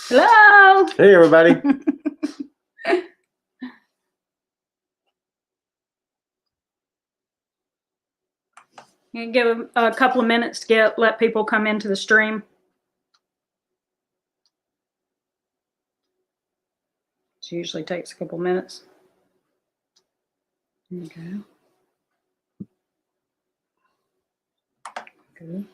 Hello. Hey, everybody. You give a couple of minutes to let people come into the stream. It usually takes a couple minutes. Okay. Good.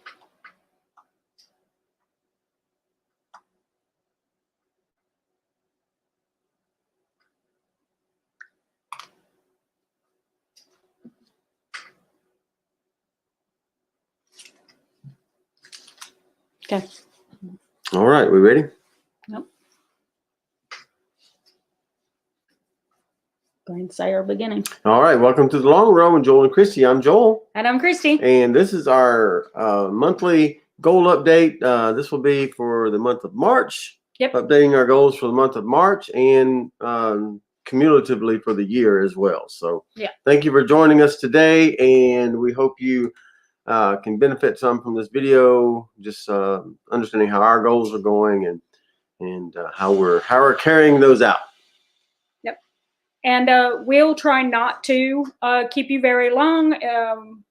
Okay. All right, we ready? Yep. Go ahead and say our beginning. All right, welcome to the Long Row with Joel and Christy. I'm Joel. And I'm Christy. And this is our monthly goal update. This will be for the month of March. Yep. Updating our goals for the month of March and cumulatively for the year as well. So yeah. Thank you for joining us today, and we hope you can benefit some from this video, just understanding how our goals are going and how we're carrying those out. Yep. And we'll try not to keep you very long.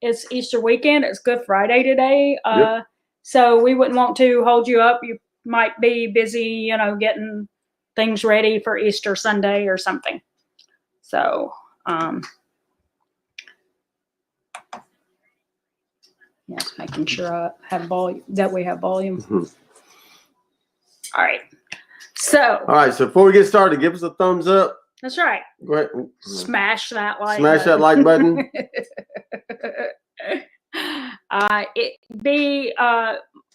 It's Easter weekend. It's Good Friday today. Yep. So we wouldn't want to hold you up. You might be busy, getting things ready for Easter Sunday or something. So, yes, making sure I have volume, that we have volume. Mm-hmm. All right. So before we get started, give us a thumbs up. That's right. Go ahead. Smash that like Smash button. that like button.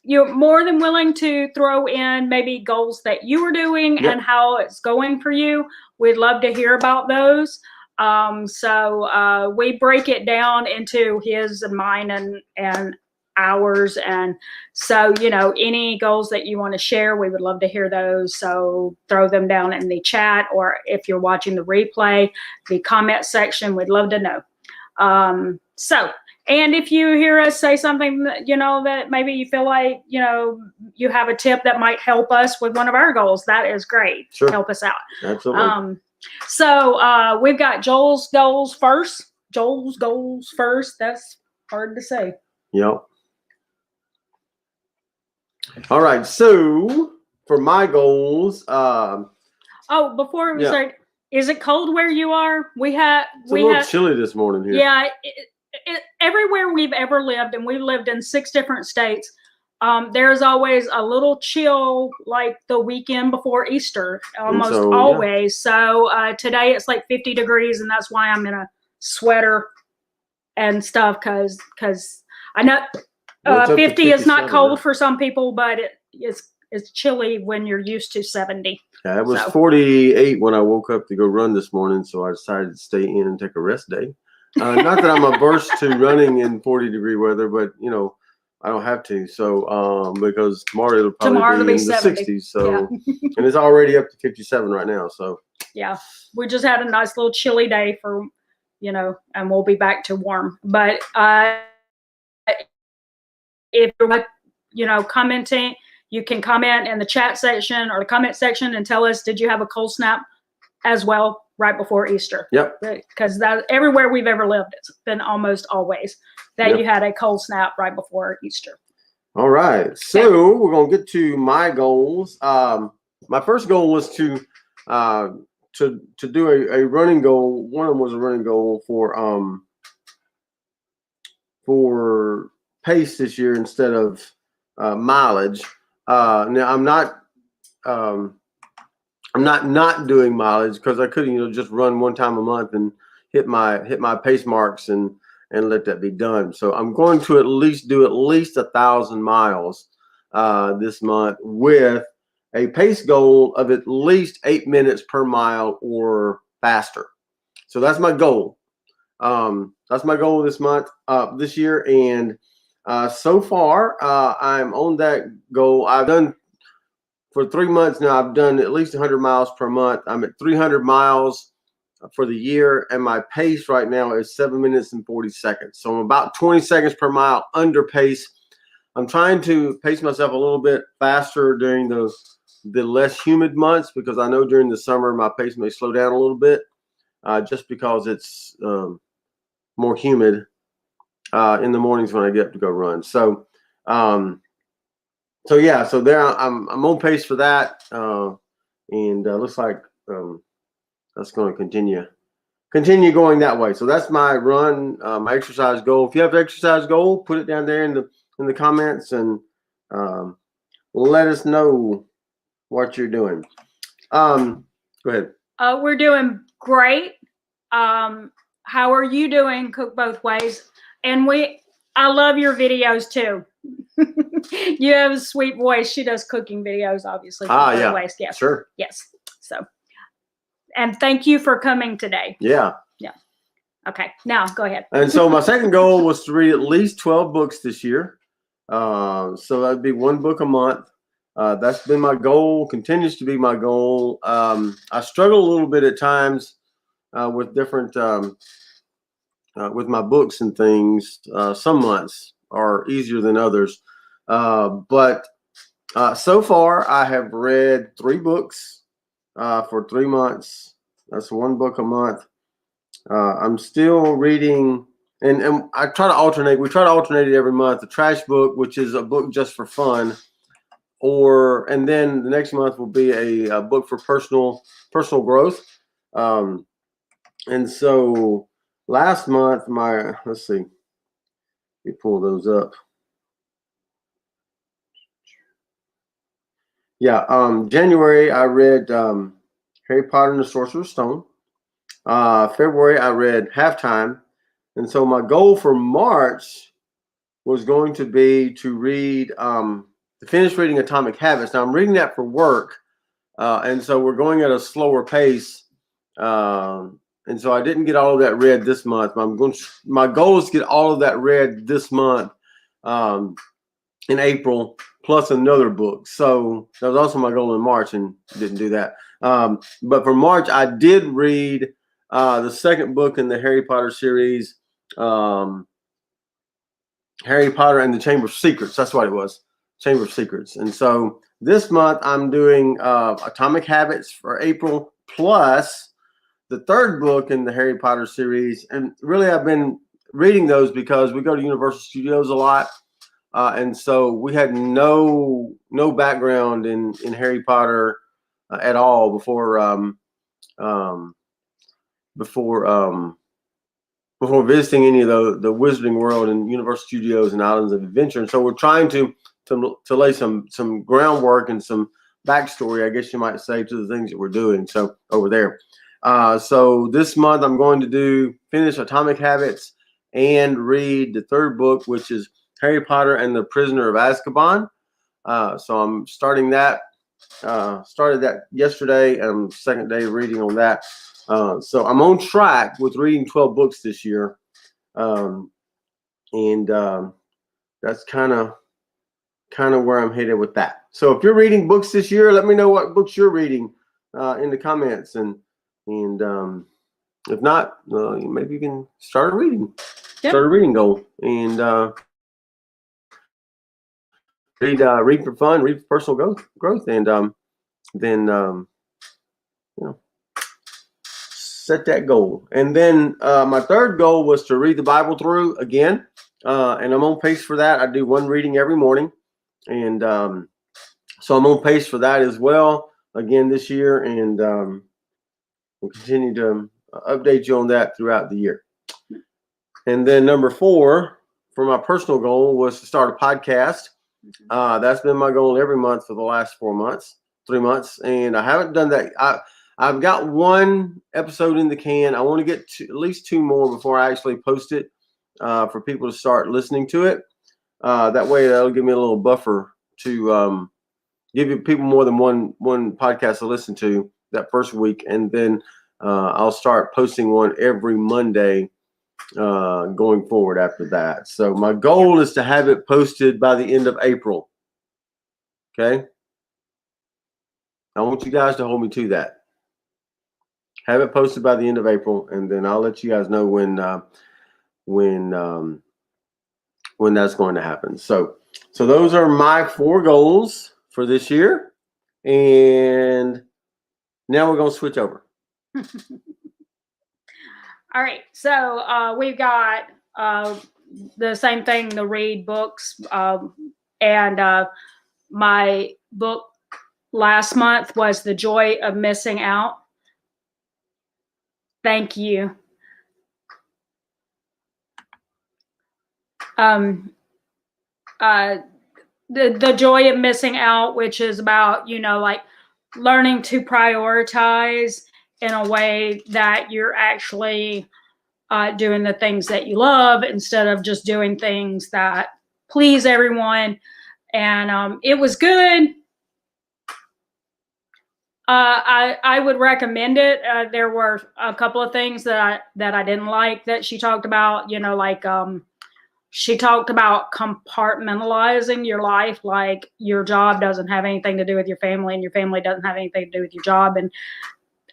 You're more than willing to throw in maybe goals that you were doing yep. and how it's going for you. We'd love to hear about those. So we break it down into his and mine and ours. And so, any goals that you want to share, we would love to hear those. So throw them down in the chat, or if you're watching the replay, the comment section, we'd love to know. And if you hear us say something, that maybe you feel like, you have a tip that might help us with one of our goals, that is great. Sure. Help us out. Absolutely. So we've got Joel's goals first. Joel's goals first. That's hard to say. Yep. All right. So for my goals, before we start, is it cold where you are? It's a little chilly this morning here. Yeah. Everywhere we've ever lived, and we've lived in 6 different states, there's always a little chill, like the weekend before Easter, almost always. So today it's like 50 degrees, and that's why I'm in a sweater and stuff, because I know 50 is not cold for some people, but it's chilly when you're used to 70. Yeah, it was 48 when I woke up to go run this morning, so I decided to stay in and take a rest day. Not that I'm averse to running in 40-degree weather, but I don't have to. So because tomorrow it'll probably be in the 60s. So and it's already up to 57 right now. So yeah, we just had a nice little chilly day for and we'll be back to warm. But if you're commenting, you can comment in the chat section or the comment section and tell us, did you have a cold snap as well right before Easter? Yep. Because that everywhere we've ever lived, it's been almost always that you had a cold snap right before Easter. All right. So we're going to get to my goals. My first goal was to do a running goal. One of them was a running goal for pace this year instead of mileage. Now I'm not doing mileage because I could just run one time a month and hit my pace marks and let that be done. So I'm going to do at least 1,000 miles this month with a pace goal of at least 8 minutes per mile or faster. So that's my goal. That's my goal this month, this year, and so far I'm on that goal. I've done for 3 months now. I've done at least 100 miles per month. I'm at 300 miles for the year, and my pace right now is 7 minutes and 40 seconds. So I'm about 20 seconds per mile under pace. I'm trying to pace myself a little bit faster during the less humid months, because I know during the summer my pace may slow down a little bit, just because it's more humid in the mornings when I get up to go run. So yeah, so there I'm on pace for that, and looks like that's going to continue going that way. So that's my run, my exercise goal. If you have an exercise goal, put it down there in the comments, and let us know what you're doing. Go ahead. We're doing great. How are you doing? Cook Both Ways. And I love your videos too. You have a sweet voice. She does cooking videos, obviously. Yeah. Ways. Yes. Sure. Yes. So, and thank you for coming today. Yeah. Yeah. Okay. Now go ahead. And so my second goal was to read at least 12 books this year. So that'd be one book a month. That's been my goal, continues to be my goal. I struggle a little bit at times with different, with my books and things. Some months are easier than others. But so far, I have read 3 books for 3 months. That's one book a month. I'm still reading, and I try to alternate. We try to alternate it every month. The trash book, which is a book just for fun, and then the next month will be a book for personal growth. And so last month, let's see, let me pull those up. Yeah, January I read Harry Potter and the Sorcerer's Stone. February I read Halftime, and so my goal for March was going to be to finish reading Atomic Habits. Now I'm reading that for work, and so we're going at a slower pace, and so I didn't get all of that read this month. My goal is to get all of that read this month, in April, plus another book. So that was also my goal in March, and didn't do that. But for March, I did read the second book in the Harry Potter series, Harry Potter and the Chamber of Secrets. That's what it was, Chamber of Secrets. And so this month I'm doing Atomic Habits for April, plus the third book in the Harry Potter series. And really, I've been reading those because we go to Universal Studios a lot. And so we had no background in Harry Potter at all before visiting any of the Wizarding World and Universal Studios and Islands of Adventure. And so we're trying to lay some groundwork and some backstory, I guess you might say, to the things that we're doing. So over there. So this month I'm going to finish Atomic Habits and read the third book, which is Harry Potter and the Prisoner of Azkaban. So I'm starting that. Started that yesterday, and second day of reading on that. So I'm on track with reading 12 books this year, and that's kind of where I'm headed with that. So if you're reading books this year, let me know what books you're reading in the comments, and if not, maybe you can start a reading goal, and read for fun, read for personal growth, and then set that goal. And then my third goal was to read the Bible through again, and I'm on pace for that. I do one reading every morning, and so I'm on pace for that as well again this year, and we'll continue to update you on that throughout the year. And then number 4 for my personal goal was to start a podcast. That's been my goal every month for the last 3 months, and I haven't done that. I've got 1 episode in the can. I want to get at least 2 more before I actually post it for people to start listening to it. That way, that'll give me a little buffer to give you people more than one podcast to listen to that first week, and then I'll start posting one every Monday going forward after that. So my goal is to have it posted by the end of April. Okay. I want you guys to hold me to that. Have it posted by the end of April, and then I'll let you guys know when that's going to happen. So So those are my 4 goals for this year. And now we're going to switch over. All right. So we've got the same thing, the read books. And my book last month was The Joy of Missing Out. Thank you. The Joy of Missing Out, which is about, like learning to prioritize in a way that you're actually doing the things that you love instead of just doing things that please everyone. And it was good. I would recommend it. There were a couple of things that I didn't like that she talked about, like she talked about compartmentalizing your life, like your job doesn't have anything to do with your family and your family doesn't have anything to do with your job. And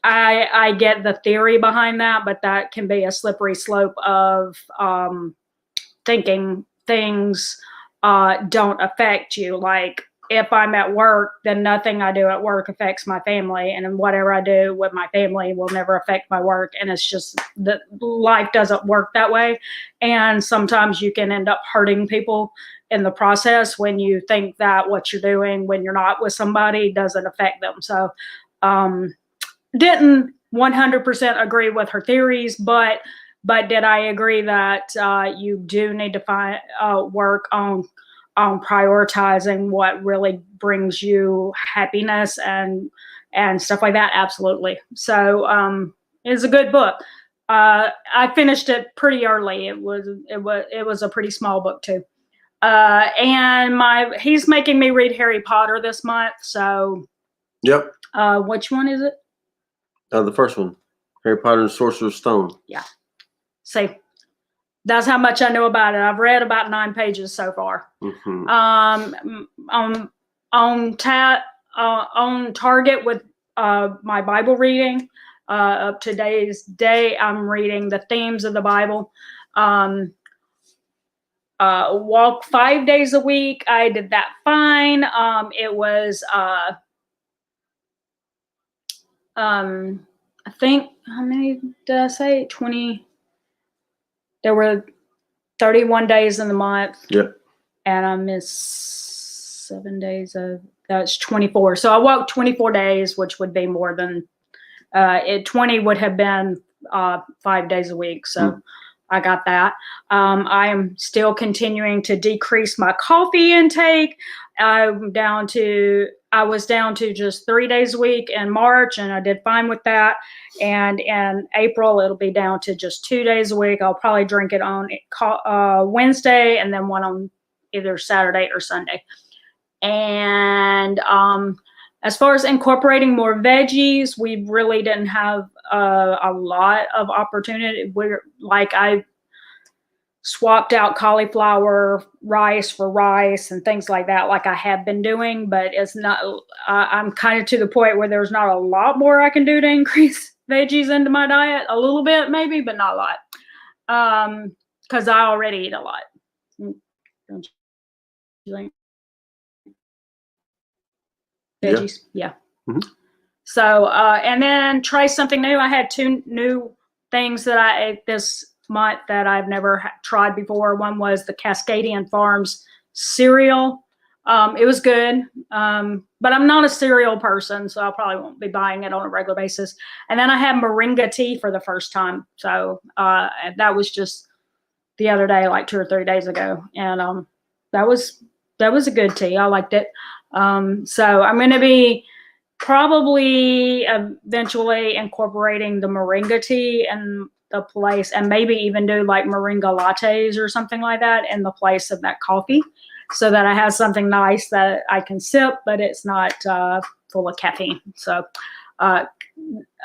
I get the theory behind that, but that can be a slippery slope of thinking things don't affect you. Like if I'm at work, then nothing I do at work affects my family, and whatever I do with my family will never affect my work. And it's just that life doesn't work that way. And sometimes you can end up hurting people in the process when you think that what you're doing when you're not with somebody doesn't affect them. So didn't 100% agree with her theories, but did I agree that you do need to work on prioritizing what really brings you happiness and stuff like that? Absolutely. So it's a good book. I finished it pretty early. It was a pretty small book too. And he's making me read Harry Potter this month. So yep. Which one is it? The first one, Harry Potter and Sorcerer's Stone. Yeah. See, that's how much I know about it. I've read about 9 pages so far. Mm-hmm. On target with my Bible reading. Up to today's day, I'm reading the themes of the Bible. Walk 5 days a week. I did that fine. It was I think, how many did I say? 20. There were 31 days in the month. Yep. And I missed 7 days that's 24. So I walked 24 days, which would be more than 20 would have been 5 days a week. So I got that. I am still continuing to decrease my coffee intake. I was down to just 3 days a week in March, and I did fine with that. And in April, it'll be down to just 2 days a week. I'll probably drink it on Wednesday and then one on either Saturday or Sunday. And as far as incorporating more veggies, we really didn't have a lot of opportunity. I swapped out cauliflower rice for rice and things like that, like I have been doing, but it's not, I'm kind of to the point where there's not a lot more I can do to increase veggies into my diet. A little bit maybe, but not a lot. Because I already eat a lot. Don't you think? Veggies, yeah. Mm-hmm. So, and then try something new. I had 2 new things that I ate this month that I've never tried before. One was the Cascadian Farms cereal. It was good, but I'm not a cereal person, so I probably won't be buying it on a regular basis. And then I had Moringa Tea for the first time. So that was just the other day, like 2 or 3 days ago. And that was a good tea. I liked it. So I'm going to be probably eventually incorporating the Moringa Tea in the place, and maybe even do like Moringa lattes or something like that in the place of that coffee, so that I have something nice that I can sip, but it's not full of caffeine. So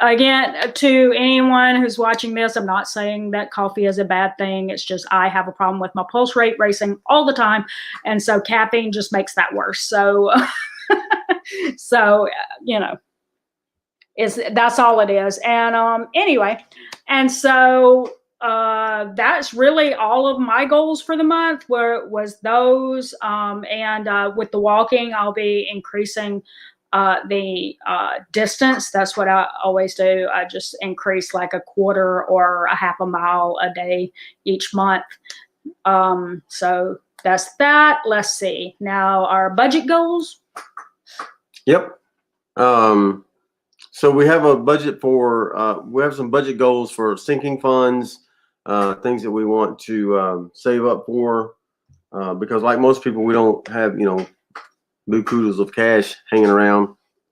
again, to anyone who's watching this, I'm not saying that coffee is a bad thing. It's just I have a problem with my pulse rate racing all the time, and so caffeine just makes that worse. So so that's all it is. And anyway, and so that's really all of my goals for the month was those. And with the walking, I'll be increasing the distance. That's what I always do. I just increase like a quarter or a half a mile a day each month. So that's that. Let's see. Now our budget goals. Yep. So we have a budget for, we have some budget goals for sinking funds, things that we want to save up for, because like most people, we don't have, bukus of cash hanging around.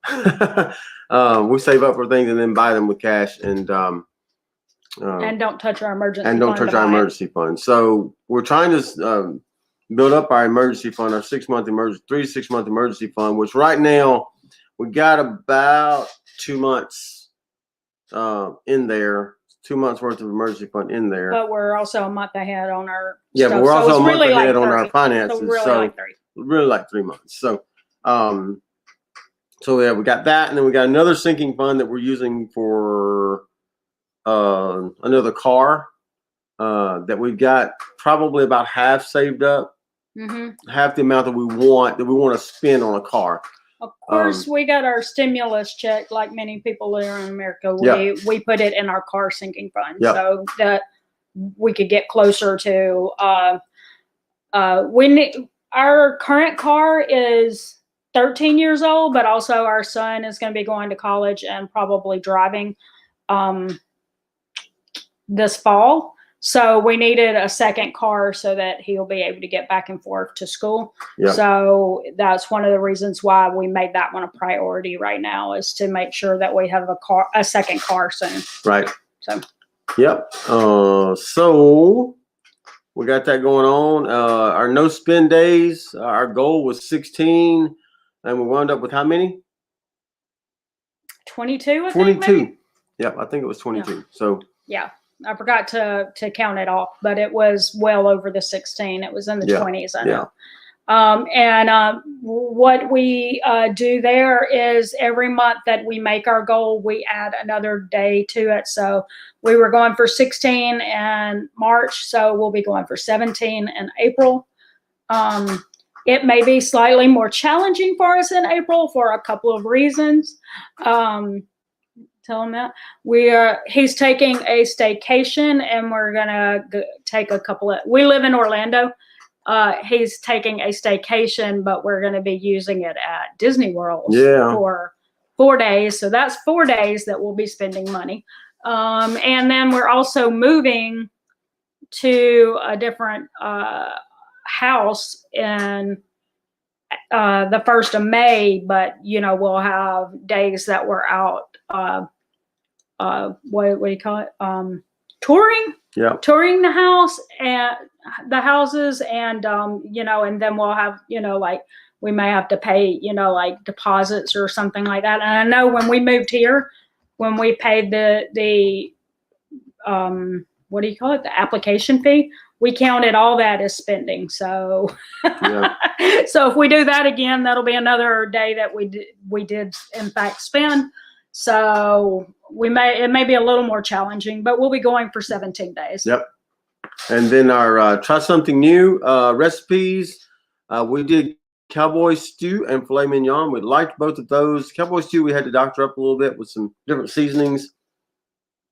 We save up for things and then buy them with cash, and don't touch our emergency and don't touch our emergency fund. So we're trying to build up our emergency fund, our 3 to 6 month emergency fund, which right now we got about 2 months in there, 2 months worth of emergency fund in there. But we're also a month ahead on our stuff. But we're also a month ahead on our finances. So really like 3 months. So yeah, we got that, and then we got another sinking fund that we're using for another car that we've got probably about half saved up, half the amount that we want to spend on a car. Of course, we got our stimulus check, like many people here in America. We put it in our car sinking fund, so that we could get closer to. Our current car is 13 years old, but also our son is going to be going to college and probably driving this fall. So we needed a second car so that he'll be able to get back and forth to school. Yep. So that's one of the reasons why we made that one a priority right now, is to make sure that we have a second car soon. Right. So. Yep. So we got that going on. Our no spend days, our goal was 16, and we wound up with how many? 22, I 22. think, maybe? Yep, I think it was 22. Yeah. So. Yeah. I forgot to count it off, but it was well over the 16. It was in the 20s, I know. What we do there is every month that we make our goal, we add another day to it. So we were going for 16 in March, so we'll be going for 17 in April. It may be slightly more challenging for us in April for a couple of reasons. Tell him that he's taking a staycation, and we're gonna take a couple of. We live in Orlando. He's taking a staycation, but we're going to be using it at Disney World for 4 days. So that's 4 days that we'll be spending money. And then we're also moving to a different house in the 1st of May, but we'll have days that we're out. What do you call it? Touring. Yeah. Touring the house and the houses, and and then we'll have like we may have to pay like deposits or something like that. And I know when we moved here, when we paid the what do you call it? The application fee. We counted all that as spending. So, so if we do that again, that'll be another day that we did in fact spend. So it may be a little more challenging, but we'll be going for 17 days. Yep. And then our try something new recipes. We did cowboy stew and filet mignon. We liked both of those. Cowboy stew, we had to doctor up a little bit with some different seasonings,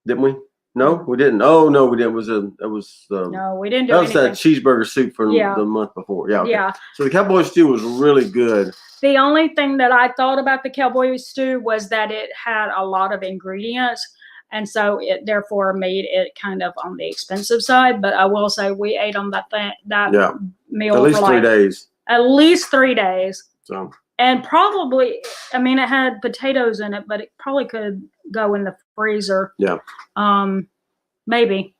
didn't we? No, we didn't. Oh no, we didn't. No, we didn't do that was anything. that cheeseburger soup from the month before. Yeah. Okay. Yeah. So the cowboy stew was really good. The only thing that I thought about the cowboy stew was that it had a lot of ingredients, and so it therefore made it kind of on the expensive side. But I will say we ate on that meal at least for 3 days. At least 3 days. So. And probably, I mean, it had potatoes in it, but it probably could go in the freezer. Yeah. Maybe.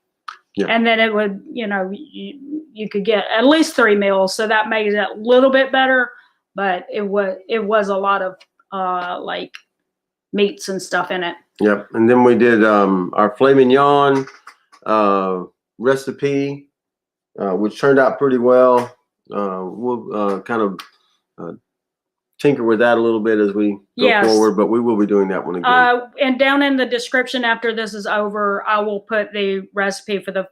Yeah. And then it would, you could get at least 3 meals, so that made it a little bit better. But it was a lot of like meats and stuff in it. Yep. And then we did our filet mignon recipe, which turned out pretty well. We'll kind of tinker with that a little bit as we go forward, but we will be doing that one again. And down in the description after this is over, I will put the recipe for the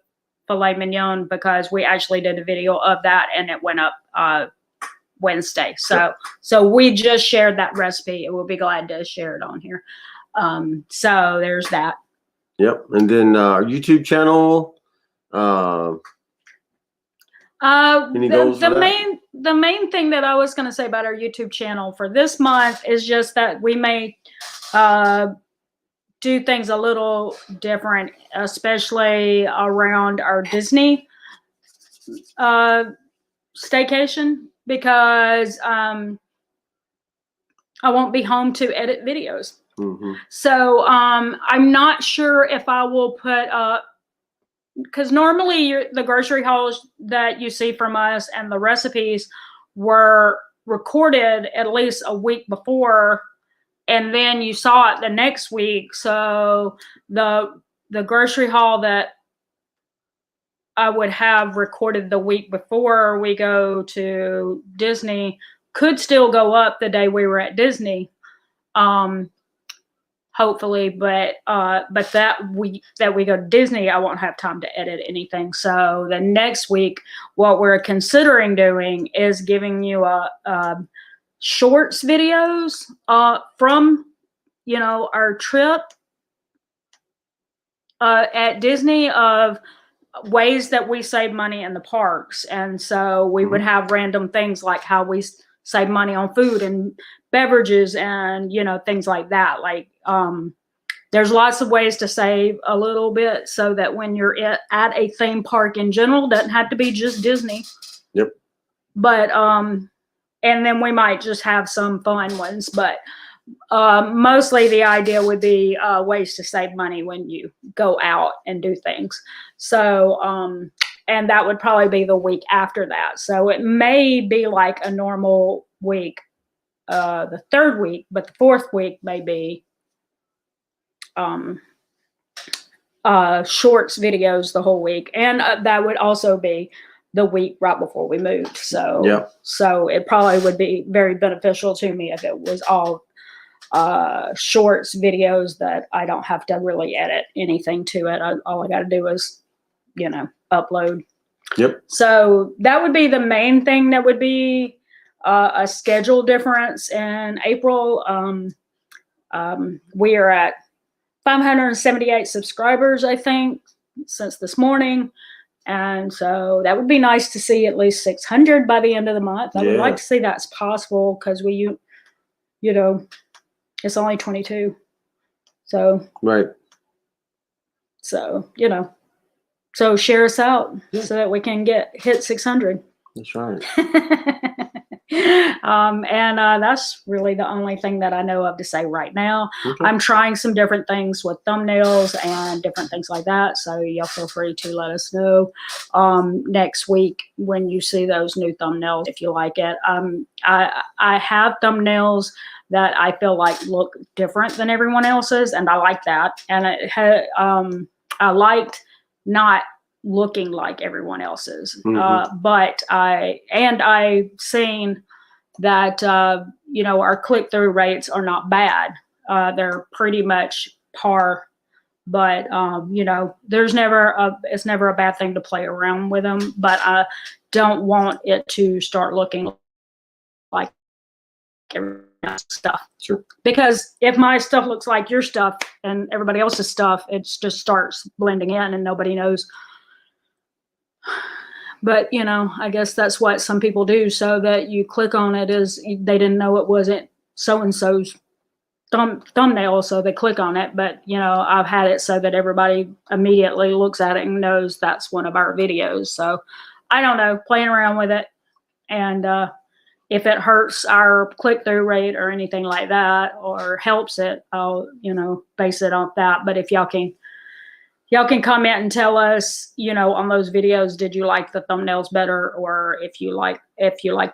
filet mignon, because we actually did a video of that and it went up Wednesday. So we just shared that recipe, and we'll be glad to share it on here. So there's that. Yep. And then our YouTube channel. The main thing that I was going to say about our YouTube channel for this month is just that we may do things a little different, especially around our Disney staycation, because I won't be home to edit videos. So I'm not sure if I will put up, because normally the grocery hauls that you see from us and the recipes were recorded at least a week before, and then you saw it the next week. So the grocery haul that I would have recorded the week before we go to Disney could still go up the day we were at Disney. Hopefully, but that week that we go to Disney, I won't have time to edit anything. So the next week, what we're considering doing is giving you a shorts videos from, you know, our trip at Disney, of ways that we save money in the parks. And so we would have random things like how we save money on food and beverages and, you know, things like that. Like, there's lots of ways to save a little bit, so that when you're at a theme park in general, doesn't have to be just Disney. Yep. But, and then we might just have some fun ones, but mostly the idea would be ways to save money when you go out and do things. So, and that would probably be the week after that. So it may be like a normal week, the third week, but the fourth week may be shorts videos the whole week. And that would also be the week right before we moved. So, so it probably would be very beneficial to me if it was all shorts videos that I don't have to really edit anything to it. All I got to do is, you know, upload. Yep. So that would be the main thing that would be a schedule difference in April. We are at 578 subscribers, I think, since this morning. And so that would be nice to see at least 600 by the end of the month. I would like to see that's possible, because you know, it's only 22. So, right. So, you know, so share us out so that we can hit 600. That's right. And that's really the only thing that I know of to say right now. Okay. I'm trying some different things with thumbnails and different things like that. So y'all feel free to let us know next week when you see those new thumbnails, if you like it. I have thumbnails that I feel like look different than everyone else's, and I like that. And I liked not looking like everyone else's. But I've seen that, you know, our click-through rates are not bad. They're pretty much par, but, you know, it's never a bad thing to play around with them, but I don't want it to start looking like everyone else's stuff. Sure. Because if my stuff looks like your stuff and everybody else's stuff, it just starts blending in and nobody knows. But, you know, I guess that's what some people do, so that you click on it as they didn't know it wasn't so-and-so's thumbnail, so they click on it. But, you know, I've had it so that everybody immediately looks at it and knows that's one of our videos. So I don't know, playing around with it. And if it hurts our click-through rate or anything like that, or helps it, I'll, you know, base it on that. But if y'all can comment and tell us, you know, on those videos, did you like the thumbnails better, or if you like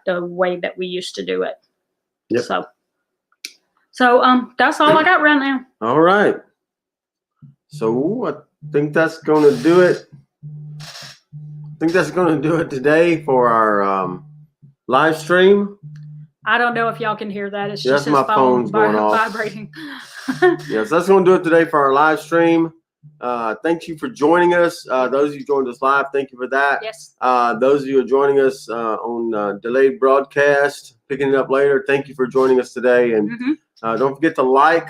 the way that we used to do it. Yep. So that's all I got right now. All right. So I think that's going to do it. I think that's going to do it today for our live stream. I don't know if y'all can hear that. It's Yeah, just that's his my phone's going off. vibrating. Yes, that's going to do it today for our live stream. Thank you for joining us. Those of you who joined us live, thank you for that. Yes. Those of you who are joining us on delayed broadcast, picking it up later, thank you for joining us today. And don't forget to like,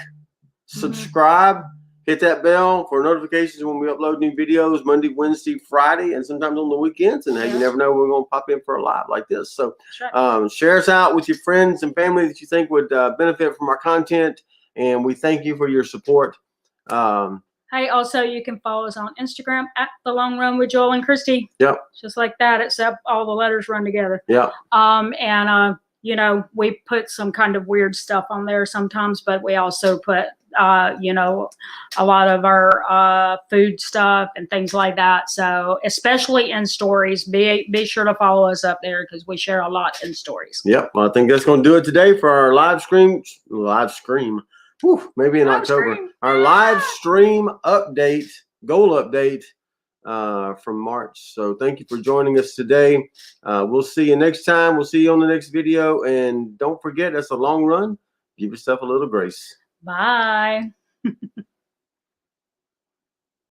subscribe, hit that bell for notifications when we upload new videos Monday, Wednesday, Friday, and sometimes on the weekends. And you never know, we're going to pop in for a live like this. So share us out with your friends and family that you think would benefit from our content. And we thank you for your support. Hey, also, you can follow us on Instagram at The Long Run with Joel and Christy. Yep. Just like that, except all the letters run together. Yeah. You know, we put some kind of weird stuff on there sometimes, but we also put, you know, a lot of our food stuff and things like that. So especially in stories, be sure to follow us up there because we share a lot in stories. Yep. Well, I think that's going to do it today for our live stream. Whew, maybe in October. Our live stream update, goal update from March. So thank you for joining us today. We'll see you next time. We'll see you on the next video. And don't forget, that's a long run. Give yourself a little grace. Bye.